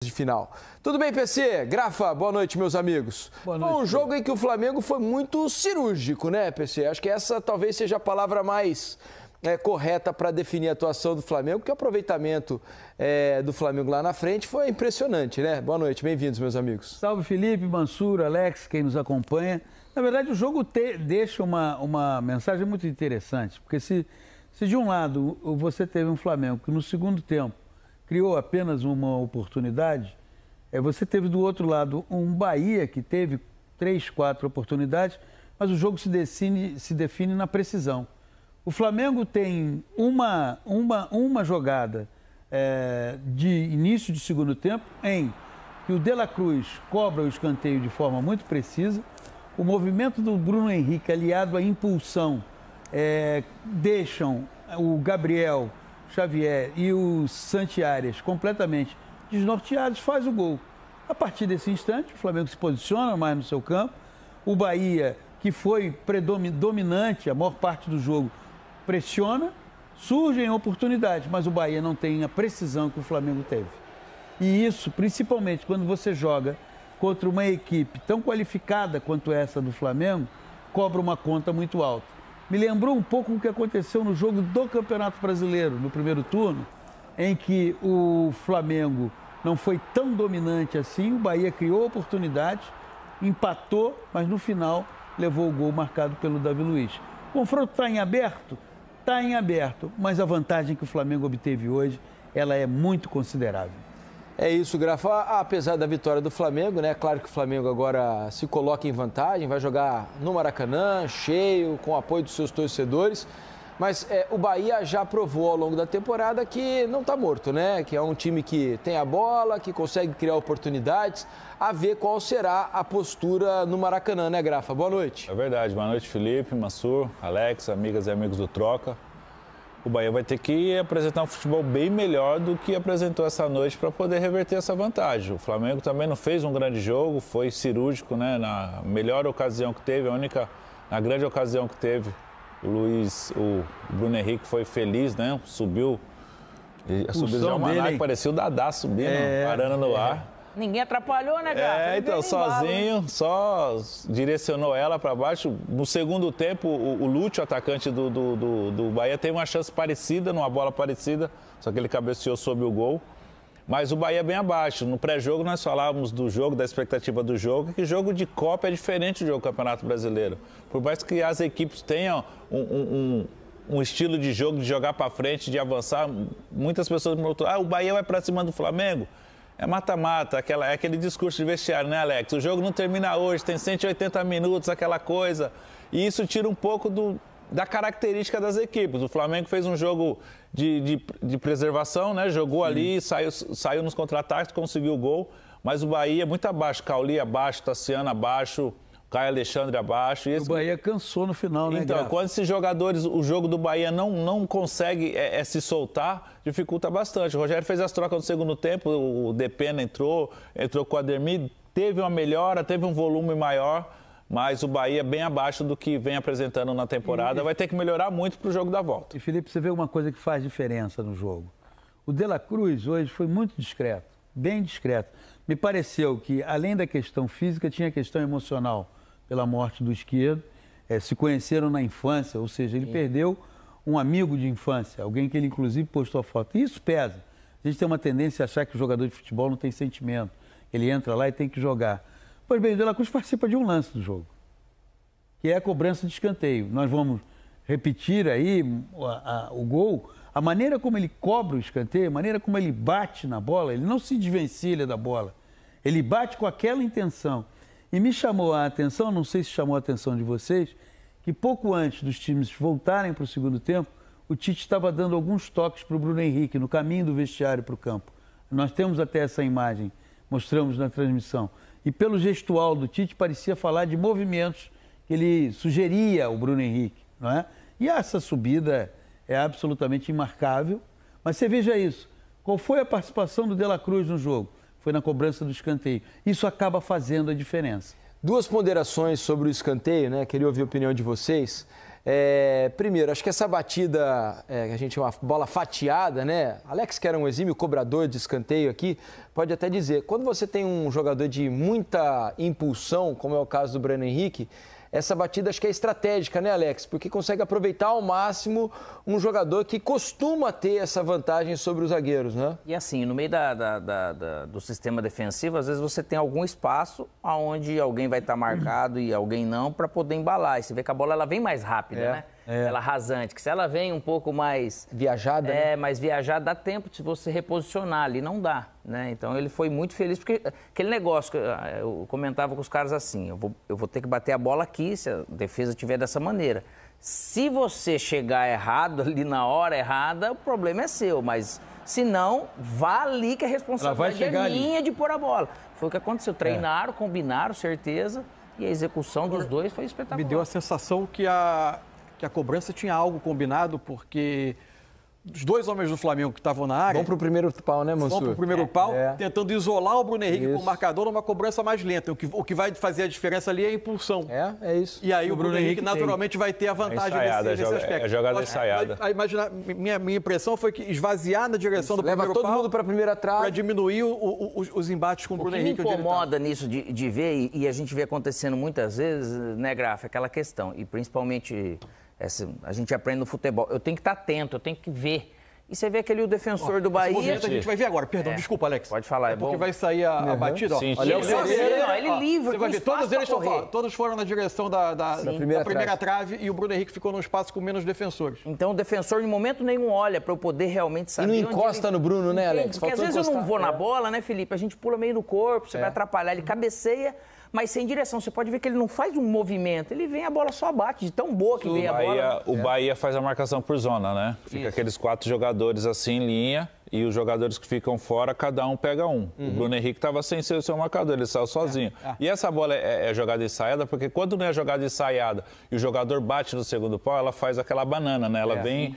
De final. Tudo bem, PC? Grafa, boa noite, meus amigos. Boa noite. Foi um jogo em que o Flamengo foi muito cirúrgico, né, PC? Acho que essa talvez seja a palavra mais correta para definir a atuação do Flamengo, porque o aproveitamento do Flamengo lá na frente foi impressionante, né? Boa noite, bem-vindos, meus amigos. Salve, Felipe, Mansur, Alex, quem nos acompanha. Na verdade, o jogo deixa uma mensagem muito interessante, porque se de um lado você teve um Flamengo que no segundo tempo criou apenas uma oportunidade, você teve do outro lado um Bahia que teve 3, 4 oportunidades, mas o jogo se define na precisão. O Flamengo tem uma jogada de início de segundo tempo em que o De La Cruz cobra o escanteio de forma muito precisa, o movimento do Bruno Henrique aliado à impulsão deixam o Gabriel Xavier e o Santi Arias completamente desnorteados, faz o gol. A partir desse instante, o Flamengo se posiciona mais no seu campo. O Bahia, que foi dominante a maior parte do jogo, pressiona, surgem oportunidades, mas o Bahia não tem a precisão que o Flamengo teve. E isso, principalmente quando você joga contra uma equipe tão qualificada quanto essa do Flamengo, cobra uma conta muito alta. Me lembrou um pouco o que aconteceu no jogo do Campeonato Brasileiro, no primeiro turno, em que o Flamengo não foi tão dominante assim, o Bahia criou oportunidades, empatou, mas no final levou o gol marcado pelo Davi Luiz. O confronto está em aberto? Está em aberto, mas a vantagem que o Flamengo obteve hoje, ela é muito considerável. É isso, Grafa. Apesar da vitória do Flamengo, né? Claro que o Flamengo agora se coloca em vantagem, vai jogar no Maracanã, cheio, com o apoio dos seus torcedores. Mas o Bahia já provou ao longo da temporada que não está morto, né? Que é um time que tem a bola, que consegue criar oportunidades. A ver qual será a postura no Maracanã, né, Grafa? Boa noite. É verdade. Boa noite, Felipe, Mansur, Alex, amigas e amigos do Troca. O Bahia vai ter que apresentar um futebol bem melhor do que apresentou essa noite para poder reverter essa vantagem. O Flamengo também não fez um grande jogo, foi cirúrgico, né? Na melhor ocasião que teve, na grande ocasião que teve, o Bruno Henrique foi feliz, né? Subiu de Almanac, parecia o Dadá subindo, parando no ar. Ninguém atrapalhou, né, Grafa? Então, sozinho, só direcionou ela para baixo. No segundo tempo, o Lúcio, atacante do Bahia, teve uma chance parecida, numa bola parecida, só que ele cabeceou sob o gol. Mas o Bahia bem abaixo. No pré-jogo, nós falávamos do jogo, da expectativa do jogo, que jogo de Copa é diferente do jogo do Campeonato Brasileiro. Por mais que as equipes tenham um estilo de jogo, de jogar para frente, de avançar, muitas pessoas me perguntam, o Bahia vai para cima do Flamengo? É mata-mata, é aquele discurso de vestiário, né, Alex? O jogo não termina hoje, tem 180 minutos, aquela coisa. E isso tira um pouco da característica das equipes. O Flamengo fez um jogo de preservação, né? Jogou ali, saiu nos contra-ataques, conseguiu o gol. Mas o Bahia muito abaixo, Cauli abaixo, Tassiano abaixo, Caio Alexandre abaixo. O Bahia cansou no final, né, Então, Grafa? quando esses jogadores, o jogo do Bahia não consegue se soltar, dificulta bastante. O Rogério fez as trocas no segundo tempo, o Depena entrou com o Ademir, teve uma melhora, teve um volume maior, mas o Bahia bem abaixo do que vem apresentando na temporada, vai ter que melhorar muito para o jogo da volta. E, Felipe, você vê uma coisa que faz diferença no jogo. O De La Cruz hoje foi muito discreto, bem discreto. Me pareceu que, além da questão física, tinha a questão emocional pela morte do Esquerdo, se conheceram na infância, ou seja, ele perdeu um amigo de infância, alguém que ele inclusive postou a foto. E isso pesa. A gente tem uma tendência a achar que o jogador de futebol não tem sentimento. Ele entra lá e tem que jogar. Pois bem, o De La Cruz participa de um lance do jogo, que é a cobrança de escanteio. Nós vamos repetir aí o gol. A maneira como ele cobra o escanteio, a maneira como ele bate na bola, ele não se desvencilha da bola. Ele bate com aquela intenção. E me chamou a atenção, não sei se chamou a atenção de vocês, que pouco antes dos times voltarem para o segundo tempo, o Tite estava dando alguns toques para o Bruno Henrique no caminho do vestiário para o campo. Nós temos até essa imagem, mostramos na transmissão. E pelo gestual do Tite parecia falar de movimentos que ele sugeria ao Bruno Henrique, não é? E essa subida é absolutamente imarcável. Mas você veja isso, qual foi a participação do De La Cruz no jogo? Foi na cobrança do escanteio. Isso acaba fazendo a diferença. Duas ponderações sobre o escanteio, né? Queria ouvir a opinião de vocês. Primeiro, acho que essa batida, que a gente chama bola fatiada, né? Alex, que era um exímio cobrador de escanteio aqui, pode até dizer, quando você tem um jogador de muita impulsão, como é o caso do Bruno Henrique, essa batida acho que é estratégica, né, Alex? Porque consegue aproveitar ao máximo um jogador que costuma ter essa vantagem sobre os zagueiros, né? E assim, no meio do sistema defensivo, às vezes você tem algum espaço onde alguém vai estar marcado e alguém não, para poder embalar. E você vê que a bola ela vem mais rápida, né? Ela rasante, que se ela vem um pouco mais... Viajada, né? Mais viajada, dá tempo de você reposicionar ali, não dá, né? Então ele foi muito feliz, porque aquele negócio que eu comentava com os caras assim, eu vou ter que bater a bola aqui se a defesa estiver dessa maneira. Se você chegar errado ali na hora errada, o problema é seu, mas se não, vá ali que a responsabilidade é minha de pôr a bola. Foi o que aconteceu, treinaram, combinaram, certeza, e a execução dos dois foi espetacular. Me deu a sensação que a cobrança tinha algo combinado, porque os dois homens do Flamengo que estavam na área... Vão para o primeiro pau, né, Mansur? Vão para o primeiro pau, tentando isolar o Bruno Henrique com o marcador numa cobrança mais lenta. O que vai fazer a diferça ali é a impulsão. É isso. E aí o Bruno Henrique naturalmente vai ter a vantagem nesse aspecto. É jogada ensaiada. Minha impressão foi que esvaziar na direção do primeiro pau... Leva todo mundo para a primeira trave. Para diminuir os embates com o Bruno Henrique. O que me incomoda nisso de ver, e a gente vê acontecendo muitas vezes, né, Grafa, aquela questão, e principalmente... a gente aprende no futebol. Eu tenho que estar atento, eu tenho que ver. E você vê aquele defensor do Bahia... A gente vai ver agora. Perdão, desculpa, Alex. Pode falar, é bom. Porque vai sair a batida. Sim, olha ele livre, você vai ver, todos foram na direção da primeira trave e o Bruno Henrique ficou num espaço com menos defensores. Então o defensor, em momento nenhum, olha para eu poder realmente saber. E não encosta no Bruno, né, Alex? Porque às vezes eu não vou na bola, né, Felipe? A gente pula meio no corpo, você vai atrapalhar, ele cabeceia, mas sem direção. Você pode ver que ele não faz um movimento, ele vem, a bola só bate, de tão boa que vem a bola. O Bahia faz a marcação por zona, né? Fica aqueles 4 jogadores assim em linha e os jogadores que ficam fora, cada um pega um. O Bruno Henrique estava sem ser o seu marcador, ele saiu sozinho. E essa bola é jogada ensaiada, porque quando não é jogada ensaiada e o jogador bate no segundo pau, ela faz aquela banana, né? Ela vem,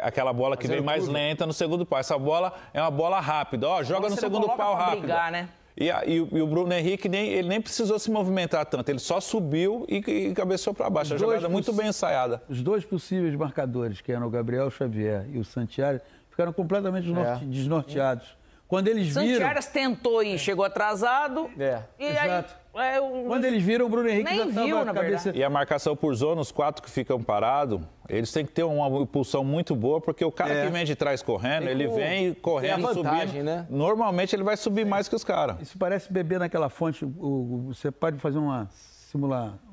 aquela bola que vem mais lenta no segundo pau. Essa bola é uma bola rápida, joga no segundo pau rápido. Brigar, né? E o Bruno Henrique ele nem precisou se movimentar tanto, ele só subiu e cabeceou para baixo. A jogada muito bem ensaiada. Os dois possíveis marcadores, que eram o Gabriel Xavier e o Santiago, ficaram completamente desnorteados. Quando eles viram... Santiago tentou e chegou atrasado. E Exato. aí... Quando eles viram, o Bruno Henrique nem já estava na cabeça... E a marcação por zona, os 4 que ficam parados, eles têm que ter uma impulsão muito boa, porque o cara que vem de trás correndo, ele vem correndo, subindo. Né? Normalmente ele vai subir mais que os caras. Isso parece beber naquela fonte. Você pode fazer uma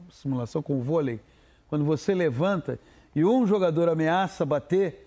simulação com o vôlei. Quando você levanta e um jogador ameaça bater...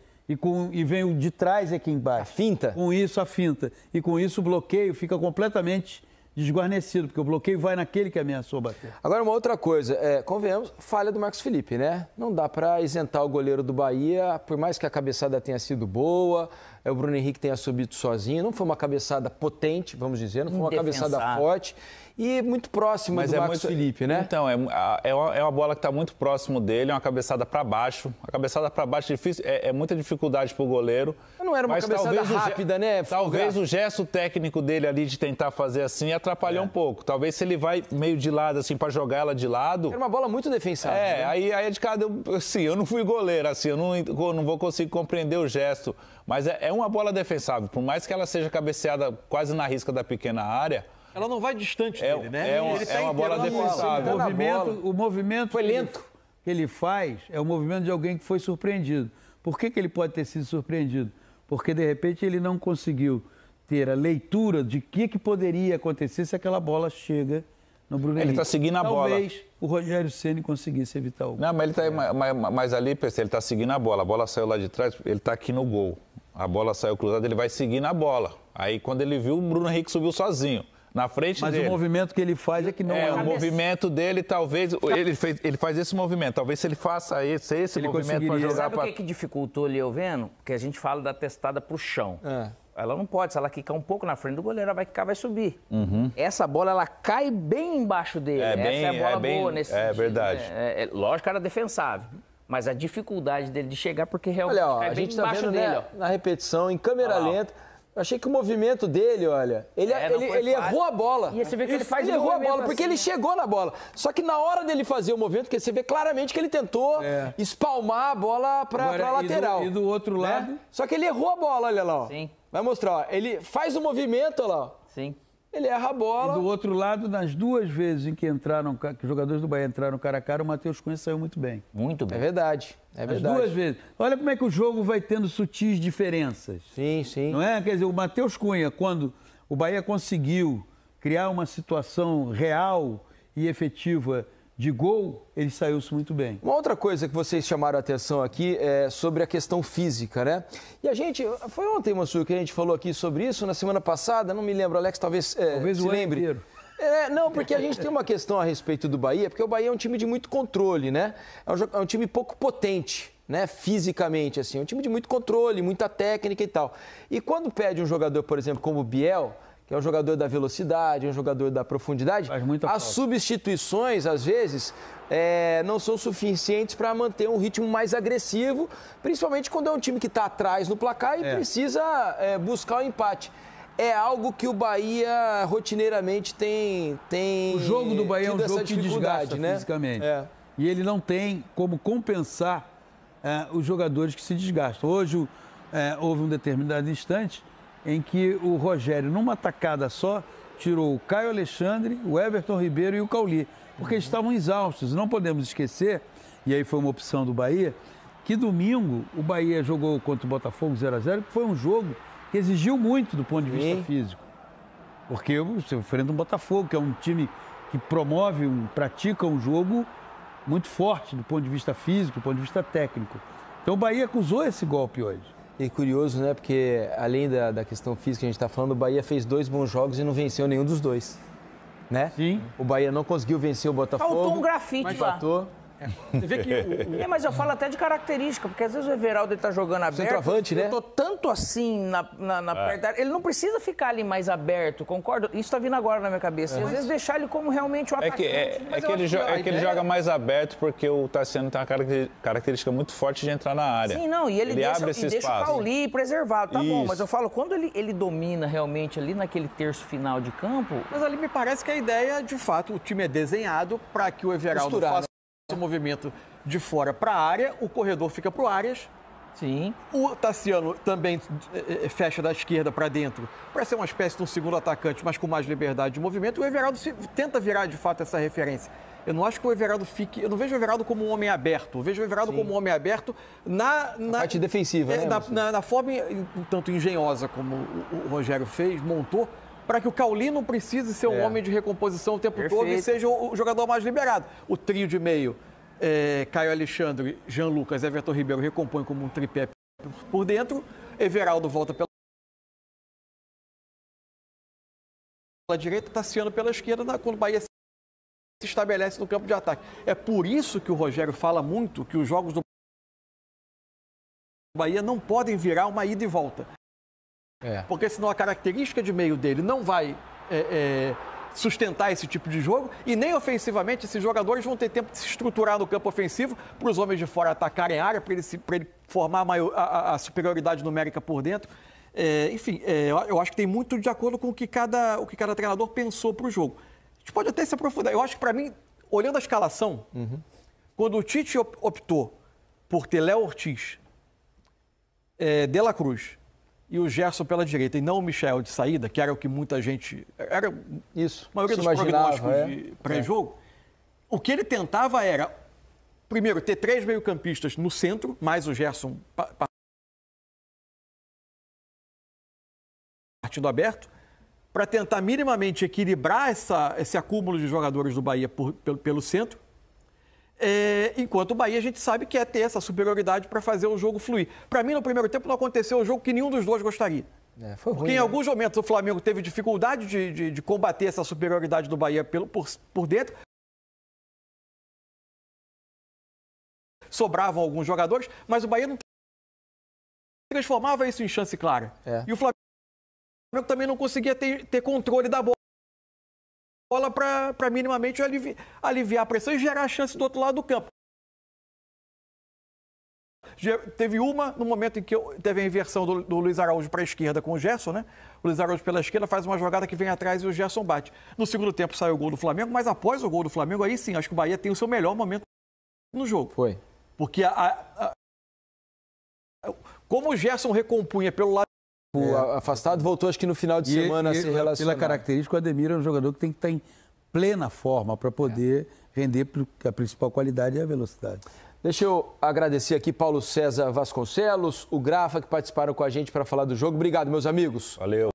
E vem o de trás aqui embaixo. A finta? Com isso, a finta. E com isso, o bloqueio fica completamente desguarnecido, porque o bloqueio vai naquele que ameaçou bater. Agora, uma outra coisa. Convenhamos, falha do Marcos Felipe, né? Não dá para isentar o goleiro do Bahia, por mais que a cabeçada tenha sido boa, o Bruno Henrique tenha subido sozinho. Não foi uma cabeçada potente, vamos dizer, não foi uma cabeçada forte. E muito próximo do Marcos Felipe, né? Então, é uma bola que está muito próximo dele, é uma cabeçada para baixo. A cabeçada para baixo é difícil, é muita dificuldade para o goleiro. Não era uma cabeçada rápida, né? Talvez o gesto técnico dele ali de tentar fazer assim atrapalhou um pouco. Talvez se ele vai meio de lado, assim, para jogar ela de lado... Era uma bola muito defensável. Né? Aí é de cada... Assim, eu não fui goleiro, assim, eu não vou conseguir compreender o gesto. Mas é uma bola defensável. Por mais que ela seja cabeceada quase na risca da pequena área... Ela não vai distante dele, né? É uma bola defensável. O movimento foi lento. Que ele faz é o movimento de alguém que foi surpreendido. Por que ele pode ter sido surpreendido? Porque, de repente, ele não conseguiu ter a leitura de que poderia acontecer se aquela bola chega no Bruno Henrique. Ele está seguindo a bola. Talvez o Rogério Ceni conseguisse evitar o gol. Não, mas ali, PC, ele está seguindo a bola saiu lá de trás, ele está aqui no gol. A bola saiu cruzada, ele vai seguindo a bola. Aí, quando ele viu, o Bruno Henrique subiu sozinho. Na frente dele. Mas o movimento que ele faz é que não é... O movimento dele, talvez... Ele faz esse movimento. Talvez se ele faça esse movimento para jogar... Sabe o que dificultou ali, eu vendo? Porque a gente fala da testada pro chão. Ela não pode. Se ela quicar um pouco na frente do goleiro, ela vai quicar, vai subir. Essa bola, ela cai bem embaixo dele. Essa é a bola boa nesse sentido. Verdade. Lógico que era defensável. Mas a dificuldade dele de chegar, porque realmente olha, cai a bem gente tá embaixo vendo, dele. né, na repetição, em câmera lenta... Eu achei que o movimento dele, olha, ele errou a bola. E você vê que ele faz ele errou a bola, porque assim, ele chegou na bola. Só que na hora dele fazer o movimento, porque você vê claramente que ele tentou espalmar a bola para lateral. E do outro lado? Só que ele errou a bola, olha lá. Ó. Sim. Vai mostrar, ó. Ele faz o movimento, olha lá. Ó. Sim. Ele erra a bola. E do outro lado, nas 2 vezes em que entraram, que os jogadores do Bahia entraram cara a cara, o Matheus Cunha saiu muito bem. Muito bem. É verdade. As 2 vezes. Olha como é que o jogo vai tendo sutis diferenças. Sim, sim. Não é? Quer dizer, o Matheus Cunha, quando o Bahia conseguiu criar uma situação real e efetiva de gol, ele saiu-se muito bem. Uma outra coisa que vocês chamaram a atenção aqui é sobre a questão física, né? E a gente, foi ontem, Mansur, que a gente falou aqui sobre isso, na semana passada, não me lembro, Alex talvez se lembre. Inteiro. Não, porque a gente tem uma questão a respeito do Bahia, porque o Bahia é um time de muito controle, né? É um time pouco potente, né? Fisicamente, assim. É um time de muito controle, muita técnica e tal. E quando pede um jogador, por exemplo, como o Biel, que é um jogador da velocidade, um jogador da profundidade, as substituições, às vezes, não são suficientes para manter um ritmo mais agressivo, principalmente quando é um time que está atrás no placar e precisa buscar o empate. É algo que o Bahia rotineiramente tem o jogo do Bahia é um jogo que desgasta, né? Fisicamente. E ele não tem como compensar os jogadores que se desgastam. Hoje houve um determinado instante em que o Rogério, numa tacada só, tirou o Caio Alexandre, o Everton Ribeiro e o Cauli, porque eles estavam exaustos. Não podemos esquecer, e aí foi uma opção do Bahia, que domingo o Bahia jogou contra o Botafogo 0-0, que foi um jogo que exigiu muito do ponto de vista físico. Porque você enfrenta um Botafogo, que é um time que promove, pratica um jogo muito forte do ponto de vista físico, do ponto de vista técnico. Então o Bahia acusou esse golpe hoje. E curioso, né? Porque além da questão física que a gente está falando, o Bahia fez 2 bons jogos e não venceu nenhum dos 2. Né? Sim. O Bahia não conseguiu vencer o Botafogo. Faltou um grafite mas lá. Empatou. Você vê que mas eu falo até de característica, porque às vezes o Everaldo ele tá jogando aberto. Centroavante, né? Eu tô tanto assim na perto da área. Ele não precisa ficar ali mais aberto, concordo? Isso tá vindo agora na minha cabeça. E às vezes deixar ele como realmente o atacante. Ele joga mais aberto porque o Tassiano tem uma característica muito forte de entrar na área. Sim, não, e ele abre esse deixa espaço. o Cauli preservado, tá Isso. bom. Mas eu falo, quando ele domina realmente ali naquele terço final de campo... Mas ali me parece que a ideia, de fato, o time é desenhado para que o Everaldo faça o movimento de fora para a área, o corredor fica para o Arias. Sim. O Tassiano também fecha da esquerda para dentro, para ser uma espécie de um segundo atacante, mas com mais liberdade de movimento. O Everaldo tenta virar, de fato, essa referência. Eu não acho que o Everaldo fique... Eu não vejo o Everaldo como um homem aberto. Eu vejo o Everaldo como um homem aberto na parte defensiva, né? Na forma, um tanto engenhosa como o Rogério fez, montou, para que o Cauli não precise ser um homem de recomposição o tempo todo e seja o jogador mais liberado. O trio de meio, Caio Alexandre, Jean Lucas, Everton Ribeiro recompõe como um tripé por dentro. Everaldo volta pela direita, Tassiano pela esquerda, quando o Bahia se estabelece no campo de ataque. É por isso que o Rogério fala muito que os jogos do Bahia não podem virar uma ida e volta. Porque senão a característica de meio dele não vai sustentar esse tipo de jogo e nem ofensivamente esses jogadores vão ter tempo de se estruturar no campo ofensivo para os homens de fora atacarem a área, para ele formar a superioridade numérica por dentro. Eu acho que tem muito de acordo com o que cada treinador pensou para o jogo. A gente pode até se aprofundar. Eu acho que, para mim, olhando a escalação, quando o Tite optou por ter Léo Ortiz, De La Cruz e o Gerson pela direita e não o Michel de saída, que era o que muita gente... Era isso, a maioria dos prognósticos de pré-jogo. O que ele tentava era, primeiro, ter 3 meio-campistas no centro, mais o Gerson partindo aberto, para tentar minimamente equilibrar esse acúmulo de jogadores do Bahia pelo centro. Enquanto o Bahia, a gente sabe que ter essa superioridade para fazer o jogo fluir. Para mim, no primeiro tempo, não aconteceu o jogo que nenhum dos dois gostaria. Foi ruim, porque em alguns momentos o Flamengo teve dificuldade de combater essa superioridade do Bahia por dentro. Sobravam alguns jogadores, mas o Bahia não transformava isso em chance clara. E o Flamengo também não conseguia ter controle da bola para minimamente aliviar a pressão e gerar a chance do outro lado do campo. Teve uma no momento em que teve a inversão do Luiz Araújo para a esquerda com o Gerson, né? O Luiz Araújo pela esquerda faz uma jogada que vem atrás e o Gerson bate. No segundo tempo saiu o gol do Flamengo, mas após o gol do Flamengo, aí sim, acho que o Bahia tem o seu melhor momento no jogo. Foi. Porque como o Gerson recompunha pelo lado... O afastado voltou, acho que no final de semana a se relacionar. Pela característica, o Ademir é um jogador que tem que estar em plena forma para poder render, porque a principal qualidade é a velocidade. Deixa eu agradecer aqui Paulo César Vasconcelos, o Grafa, que participaram com a gente para falar do jogo. Obrigado, meus amigos. Valeu.